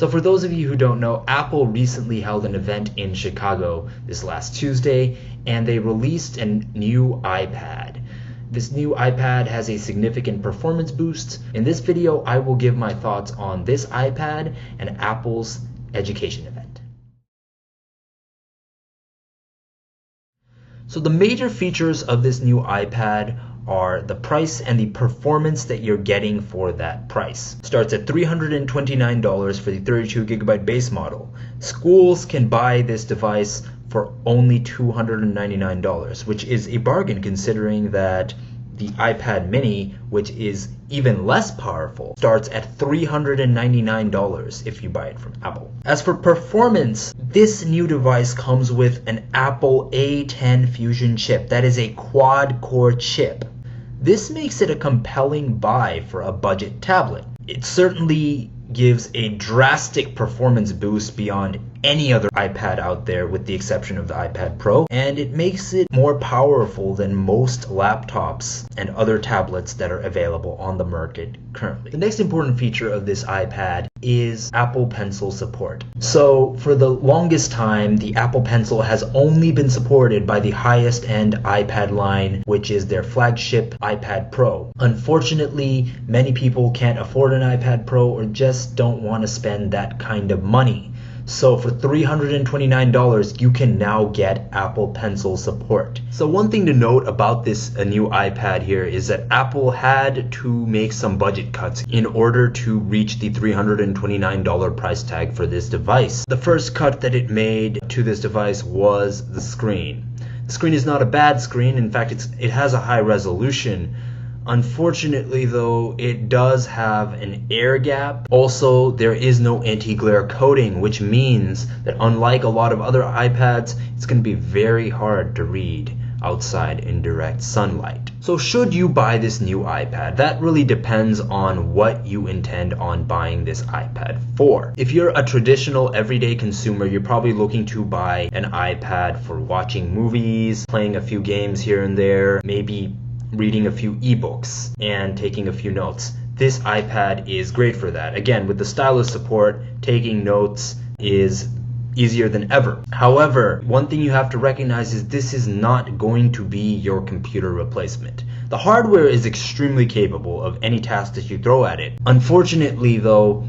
So for those of you who don't know, Apple recently held an event in Chicago this last Tuesday, and they released a new iPad. This new iPad has a significant performance boost. In this video, I will give my thoughts on this iPad and Apple's education event. So the major features of this new iPad are the price and the performance that you're getting for that price. Starts at $329 for the 32GB base model. Schools can buy this device for only $299, which is a bargain considering that the iPad mini, which is even less powerful, starts at $399 if you buy it from Apple. As for performance, this new device comes with an Apple A10 Fusion chip. That is a quad-core chip. This makes it a compelling buy for a budget tablet. It certainly gives a drastic performance boost beyond any other iPad out there with the exception of the iPad Pro, and it makes it more powerful than most laptops and other tablets that are available on the market currently. The next important feature of this iPad is Apple Pencil support. So for the longest time, the Apple Pencil has only been supported by the highest end iPad line, which is their flagship iPad Pro. Unfortunately, many people can't afford an iPad Pro or just don't want to spend that kind of money. So for $329, you can now get Apple Pencil support. So one thing to note about this new iPad here is that Apple had to make some budget cuts in order to reach the $329 price tag for this device. The first cut that it made to this device was the screen. The screen is not a bad screen. In fact, it has a high resolution. Unfortunately though, it does have an air gap. Also, there is no anti-glare coating, which means that unlike a lot of other iPads, it's going to be very hard to read outside in direct sunlight. So should you buy this new iPad? That really depends on what you intend on buying this iPad for. If you're a traditional everyday consumer, you're probably looking to buy an iPad for watching movies, playing a few games here and there, maybe reading a few ebooks and taking a few notes. This iPad is great for that. Again, with the stylus support, taking notes is easier than ever. However, one thing you have to recognize is this is not going to be your computer replacement. The hardware is extremely capable of any task that you throw at it. Unfortunately though,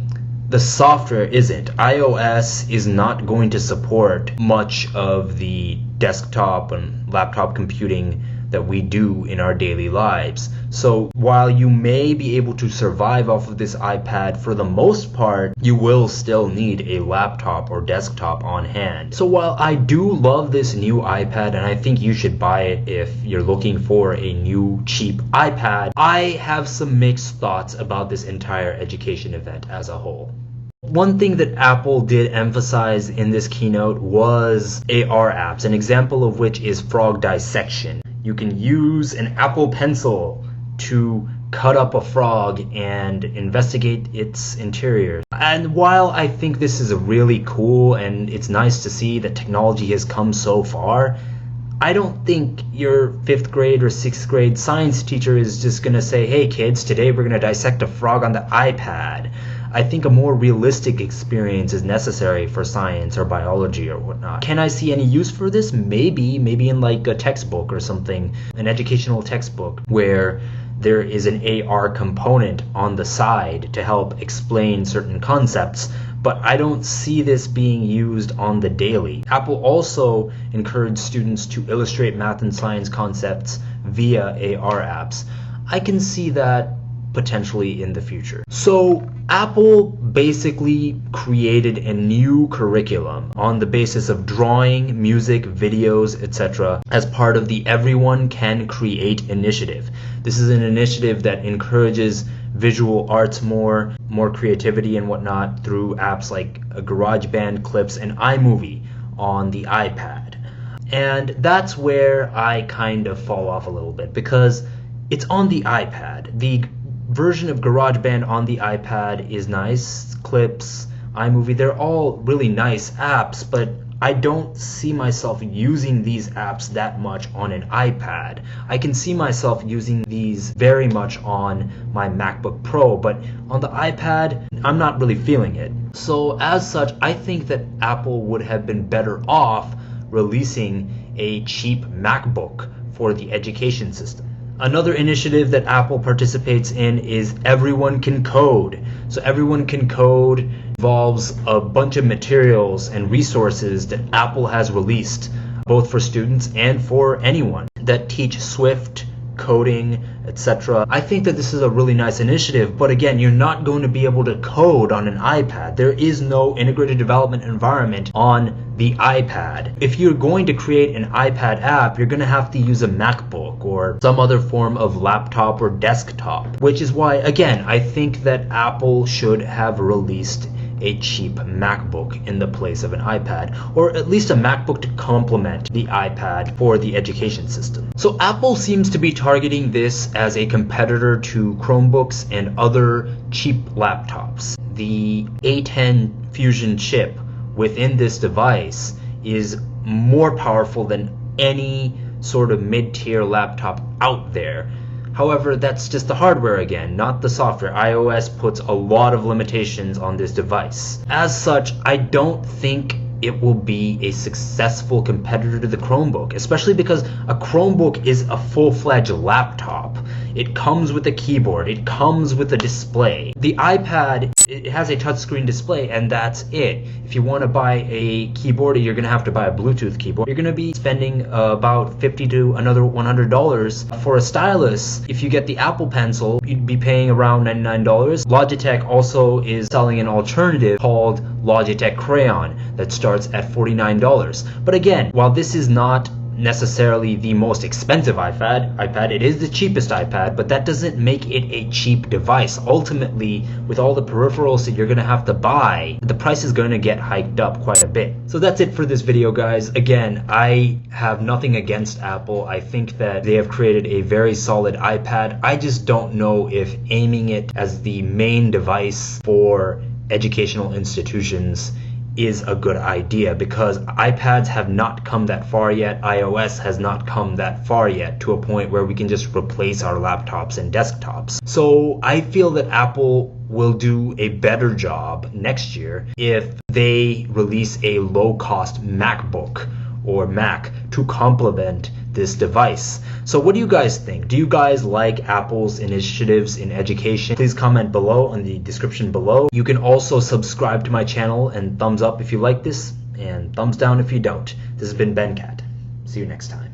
the software isn't. iOS is not going to support much of the desktop and laptop computing that we do in our daily lives. So while you may be able to survive off of this iPad, for the most part, you will still need a laptop or desktop on hand. So while I do love this new iPad, and I think you should buy it if you're looking for a new cheap iPad, I have some mixed thoughts about this entire education event as a whole. One thing that Apple did emphasize in this keynote was AR apps, an example of which is frog dissection. You can use an Apple Pencil to cut up a frog and investigate its interior. And while I think this is really cool and it's nice to see that technology has come so far, I don't think your 5th grade or 6th grade science teacher is just going to say, hey kids, today we're going to dissect a frog on the iPad. I think a more realistic experience is necessary for science or biology or whatnot. Can I see any use for this? Maybe in like a textbook or something, an educational textbook where there is an AR component on the side to help explain certain concepts, but I don't see this being used on the daily. Apple also encouraged students to illustrate math and science concepts via AR apps. I can see that potentially in the future. So Apple basically created a new curriculum on the basis of drawing, music, videos, etc. as part of the Everyone Can Create initiative. This is an initiative that encourages visual arts more creativity and whatnot through apps like GarageBand, Clips, and iMovie on the iPad. And that's where I kind of fall off a little bit because it's on the iPad. The version of GarageBand on the iPad is nice. Clips, iMovie, they're all really nice apps, but I don't see myself using these apps that much on an iPad. I can see myself using these very much on my MacBook Pro, but on the iPad, I'm not really feeling it. So as such, I think that Apple would have been better off releasing a cheap MacBook for the education system. Another initiative that Apple participates in is Everyone Can Code. So Everyone Can Code involves a bunch of materials and resources that Apple has released, both for students and for anyone, that teach Swift, coding, etc. I think that this is a really nice initiative, but again, you're not going to be able to code on an iPad. There is no integrated development environment on the iPad. If you're going to create an iPad app, you're going to have to use a MacBook or some other form of laptop or desktop, which is why, again, I think that Apple should have released a cheap MacBook in the place of an iPad, or at least a MacBook to complement the iPad for the education system. So Apple seems to be targeting this as a competitor to Chromebooks and other cheap laptops. The A10 Fusion chip within this device is more powerful than any sort of mid-tier laptop out there. However, that's just the hardware again, not the software. iOS puts a lot of limitations on this device. As such, I don't think it will be a successful competitor to the Chromebook, especially because a Chromebook is a full-fledged laptop. It comes with a keyboard, it comes with a display. The iPad, it has a touchscreen display, and that's it. If you want to buy a keyboard, you're going to have to buy a Bluetooth keyboard. You're going to be spending about $50 to another $100 for a stylus. If you get the Apple Pencil, you'd be paying around $99. Logitech also is selling an alternative called Logitech Crayon that starts at $49. But again, while this is not necessarily the most expensive iPad, it is the cheapest iPad, but that doesn't make it a cheap device. Ultimately, with all the peripherals that you're going to have to buy, the price is going to get hiked up quite a bit. So that's it for this video, guys. Again, I have nothing against Apple. I think that they have created a very solid iPad. I just don't know if aiming it as the main device for educational institutions is a good idea, because iPads have not come that far yet. iOS has not come that far yet to a point where we can just replace our laptops and desktops. So I feel that Apple will do a better job next year if they release a low-cost MacBook or Mac to complement this device. So what do you guys think? Do you guys like Apple's initiatives in education? Please comment below in the description below. You can also subscribe to my channel and thumbs up if you like this, and thumbs down if you don't. This has been Ben Cat. See you next time.